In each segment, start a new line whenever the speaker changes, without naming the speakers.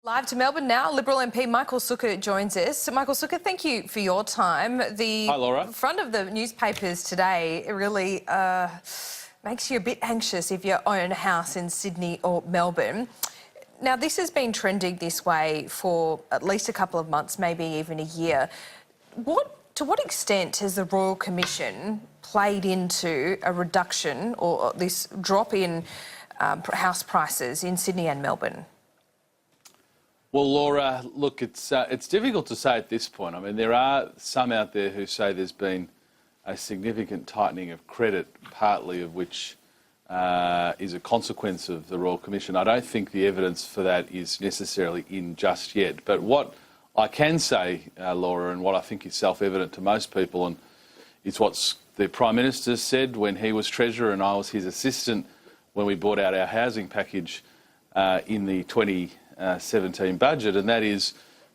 Live to Melbourne now, Liberal MP Michael Sukkar joins us. Michael Sukkar, thank you for your time.
Hi, Laura.
Front of the newspapers today really makes you a bit anxious if you own a house in Sydney or Melbourne. Now, this has been trending this way for at least a couple of months, maybe even a year. To what extent has the Royal Commission played into a reduction or this drop in house prices in Sydney and Melbourne?
Well, Laura, look, it's difficult to say at this point. I mean, there are some out there who say there's been a significant tightening of credit, partly of which is a consequence of the Royal Commission. I don't think the evidence for that is necessarily in just yet. But what I can say, Laura, and what I think is self-evident to most people, and it's what the Prime Minister said when he was Treasurer and I was his assistant when we brought out our housing package in the 2017 budget, and that is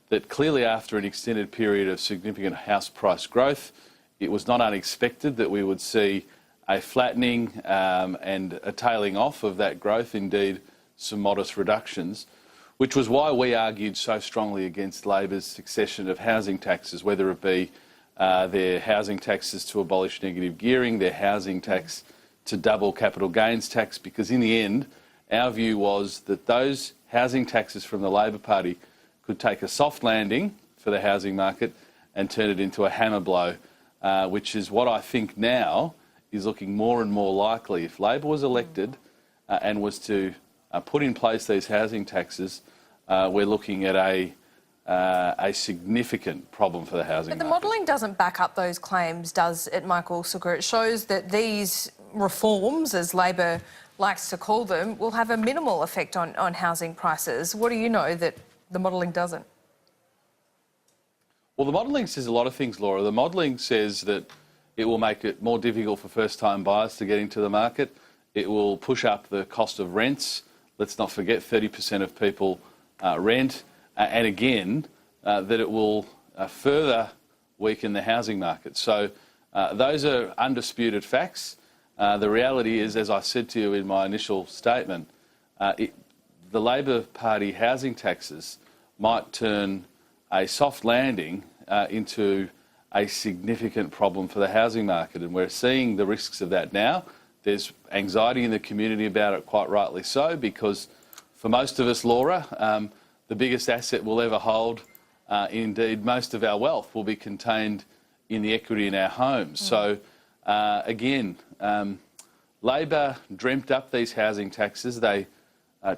that clearly after an extended period of significant house price growth, it was not unexpected that we would see a flattening and a tailing off of that growth, indeed some modest reductions, which was why we argued so strongly against Labor's succession of housing taxes, whether it be their housing taxes to abolish negative gearing, their housing tax to double capital gains tax, because in the end, our view was that those housing taxes from the Labor Party could take a soft landing for the housing market and turn it into a hammer blow, which is what I think now is looking more and more likely. If Labor was elected and was to put in place these housing taxes, we're looking at a significant problem for the housing market.
But the modelling doesn't back up those claims, does it, Michael Sukkar? It shows that these reforms, as Labor likes to call them, will have a minimal effect on housing prices. What do you know that the modelling doesn't?
Well, the modelling says a lot of things, Laura. The modelling says that it will make it more difficult for first-time buyers to get into the market. It will push up the cost of rents. Let's not forget 30% of people rent. And again, that it will further weaken the housing market. So those are undisputed facts. The reality is, as I said to you in my initial statement, the Labor Party housing taxes might turn a soft landing into a significant problem for the housing market, and we're seeing the risks of that now. There's anxiety in the community about it, quite rightly so, because for most of us, Laura, the biggest asset we'll ever hold, indeed most of our wealth, will be contained in the equity in our homes. So again, Labor dreamt up these housing taxes. They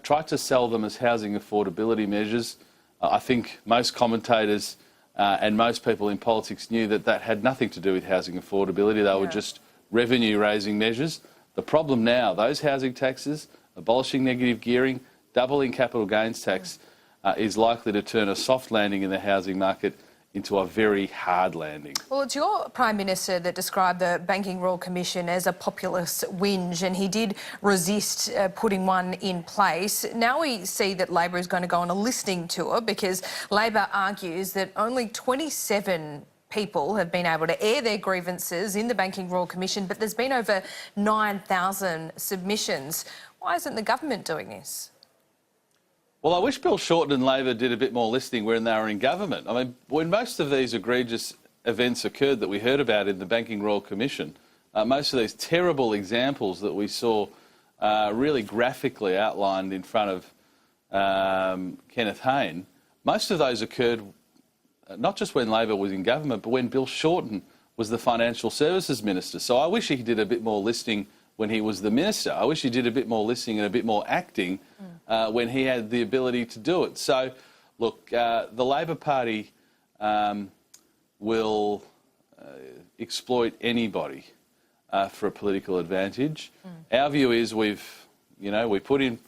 tried to sell them as housing affordability measures. I think most commentators and most people in politics knew that that had nothing to do with housing affordability. They were just revenue-raising measures. The problem now, those housing taxes, abolishing negative gearing, doubling capital gains tax, is likely to turn a soft landing in the housing market into a very hard landing.
Well, it's your Prime Minister that described the Banking Royal Commission as a populist whinge, and he did resist putting one in place. Now we see that Labor is going to go on a listening tour because Labor argues that only 27 people have been able to air their grievances in the Banking Royal Commission, but there's been over 9,000 submissions. Why isn't the government doing this?
Well, I wish Bill Shorten and Labor did a bit more listening when they were in government. I mean, when most of these egregious events occurred that we heard about in the Banking Royal Commission, most of these terrible examples that we saw really graphically outlined in front of Kenneth Hayne, most of those occurred not just when Labor was in government, but when Bill Shorten was the Financial Services Minister. So I wish he did a bit more listening when he was the Minister. I wish he did a bit more listening and a bit more acting when he had the ability to do it. So, look, the Labor Party will exploit anybody for a political advantage. Our view is we put in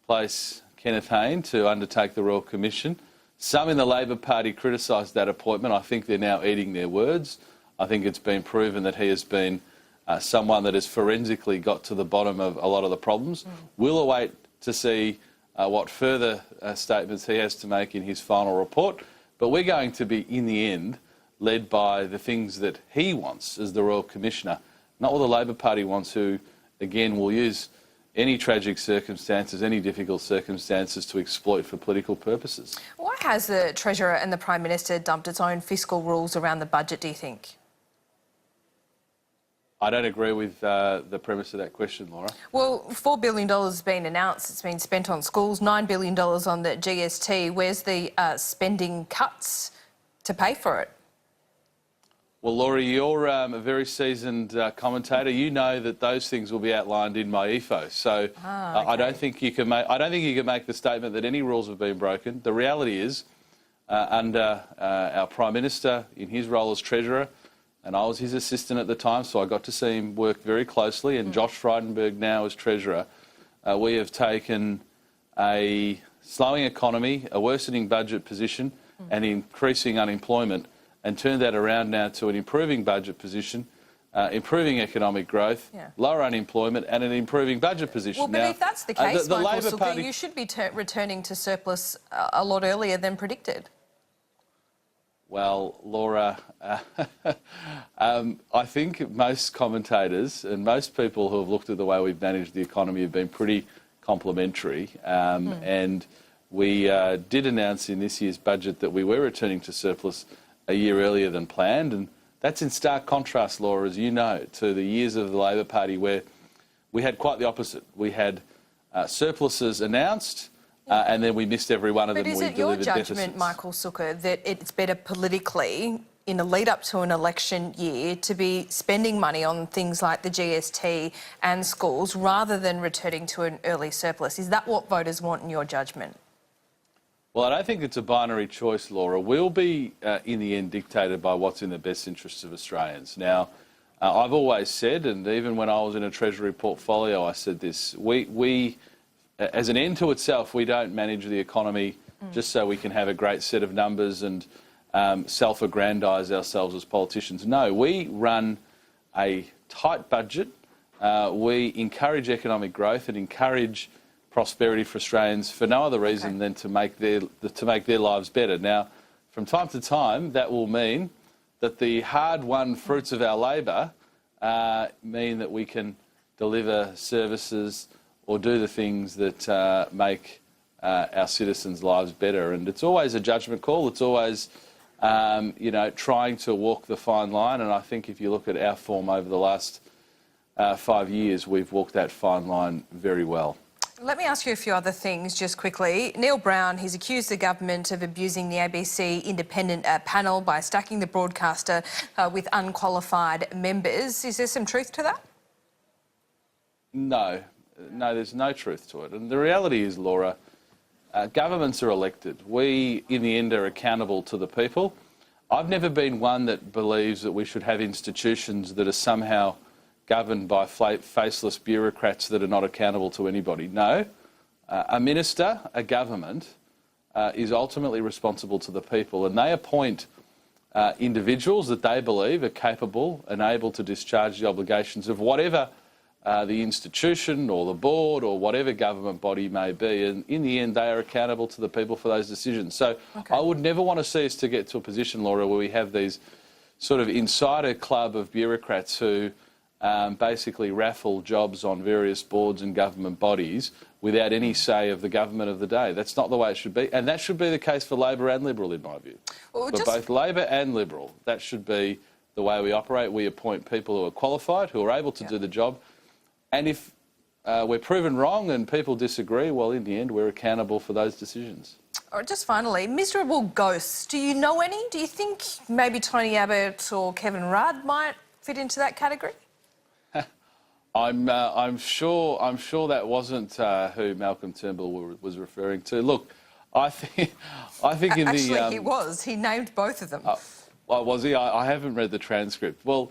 place Kenneth Hayne to undertake the Royal Commission. Some in the Labor Party criticised that appointment. I think they're now eating their words. I think it's been proven that he has been someone that has forensically got to the bottom of a lot of the problems. We'll await to see what further statements he has to make in his final report. But we're going to be, in the end, led by the things that he wants as the Royal Commissioner, not what the Labor Party wants, who, again, will use any tragic circumstances, any difficult circumstances to exploit for political purposes.
Why has the Treasurer and the Prime Minister dumped its own fiscal rules around the budget, do you think?
I don't agree with the premise of that question, Laura.
Well, $4 billion has been announced. It's been spent on schools, $9 billion on the GST. Where's the spending cuts to pay for it?
Well, Laura, you're a very seasoned commentator. You know that those things will be outlined in my EFO. So
okay.
I don't think you can make the statement that any rules have been broken. The reality is, under our Prime Minister in his role as Treasurer, and I was his assistant at the time, so I got to see him work very closely, and Josh Frydenberg now as Treasurer, we have taken a slowing economy, a worsening budget position and increasing unemployment and turned that around now to an improving budget position, improving economic growth, lower unemployment and an improving budget position.
Well, but
now,
if that's the case,
the
Michael
Labor
Sukkar,
Party...
you should be returning to surplus a lot earlier than predicted.
Well, Laura, I think most commentators and most people who have looked at the way we've managed the economy have been pretty complimentary. And we did announce in this year's budget that we were returning to surplus a year earlier than planned. And that's in stark contrast, Laura, as you know, to the years of the Labor Party where we had quite the opposite. We had surpluses announced, and then we missed every one of them.
But is it your judgment, Michael Sukkar, that it's better politically in a lead up to an election year to be spending money on things like the GST and schools rather than returning to an early surplus? Is that what voters want in your judgment?
Well, I don't think it's a binary choice, Laura. We'll be, in the end, dictated by what's in the best interests of Australians. Now, I've always said, and even when I was in a Treasury portfolio, I said this, we as an end to itself, we don't manage the economy just so we can have a great set of numbers and self-aggrandise ourselves as politicians. No, we run a tight budget. We encourage economic growth and encourage prosperity for Australians for no other reason than to make their lives better. Now, from time to time, that will mean that the hard-won fruits of our labour mean that we can deliver services or do the things that make our citizens' lives better. And it's always a judgment call. It's always, trying to walk the fine line. And I think if you look at our form over the last 5 years, we've walked that fine line very well.
Let me ask you a few other things just quickly. Neil Brown, he's accused the government of abusing the ABC independent panel by stacking the broadcaster with unqualified members. Is there some truth to that?
No, there's no truth to it. And the reality is, Laura, governments are elected. We, in the end, are accountable to the people. I've never been one that believes that we should have institutions that are somehow governed by faceless bureaucrats that are not accountable to anybody. No, a minister, a government, is ultimately responsible to the people, and they appoint individuals that they believe are capable and able to discharge the obligations of whatever the institution or the board or whatever government body may be, and in the end they are accountable to the people for those decisions. So I would never want to see us to get to a position, Laura, where we have these sort of insider club of bureaucrats who basically raffle jobs on various boards and government bodies without any say of the government of the day. That's not the way it should be, and that should be the case for Labor and Liberal, in my view. Well, for both Labor and Liberal, that should be the way we operate. We appoint people who are qualified, who are able to do the job, and if we're proven wrong and people disagree, well, in the end, we're accountable for those decisions.
Just finally, miserable ghosts. Do you know any? Do you think maybe Tony Abbott or Kevin Rudd might fit into that category?
I'm sure that wasn't who Malcolm Turnbull was referring to. Look, I think in
actually,
the
he was. He named both of them.
Well, was he? I haven't read the transcript. Well,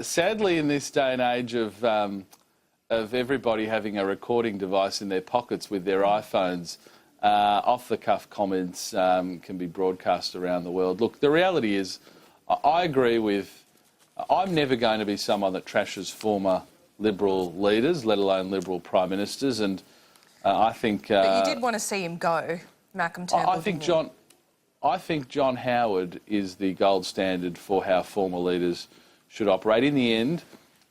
sadly, in this day and age of everybody having a recording device in their pockets with their iPhones, off-the-cuff comments can be broadcast around the world. Look, the reality is, I agree with. I'm never going to be someone that trashes former Liberal leaders, let alone Liberal Prime Ministers, and I think...
but you did want to see him go, Malcolm Turnbull,
I think John Howard is the gold standard for how former leaders should operate. In the end,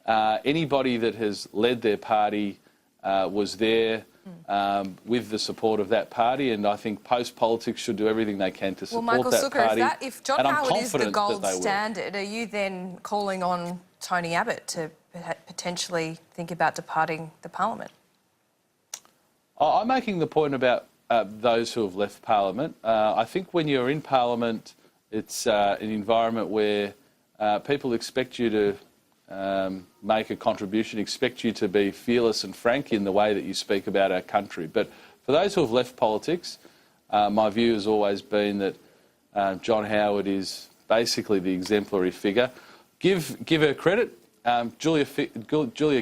anybody that has led their party was there with the support of that party, and I think post-politics should do everything they can to support
Michael
that
Sukkar,
party.
if John
and I'm
Howard is the
confident that
gold
they will.
standard, are you then calling on Tony Abbott to potentially think about departing the parliament?
I'm making the point about those who have left Parliament. I think when you're in Parliament, it's an environment where people expect you to make a contribution, expect you to be fearless and frank in the way that you speak about our country. But for those who have left politics, my view has always been that John Howard is basically the exemplary figure. Give her credit. Julia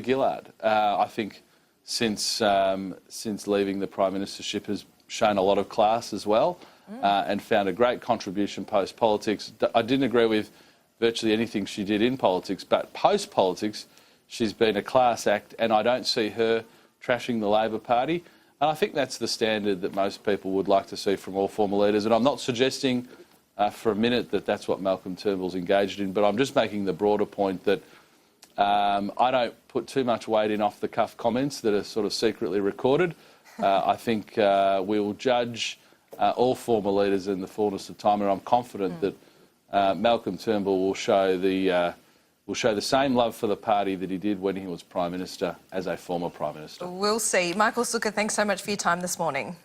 Gillard, I think, since leaving the Prime Ministership, has shown a lot of class as well, and found a great contribution post-politics. I didn't agree with virtually anything she did in politics, but post-politics, she's been a class act, and I don't see her trashing the Labor Party. And I think that's the standard that most people would like to see from all former leaders. And I'm not suggesting for a minute that that's what Malcolm Turnbull's engaged in, but I'm just making the broader point that I don't put too much weight in off-the-cuff comments that are sort of secretly recorded. I think we will judge all former leaders in the fullness of time, and I'm confident that Malcolm Turnbull will show the same love for the party that he did when he was Prime Minister as a former Prime Minister.
We'll see. Michael Sukkar, thanks so much for your time this morning.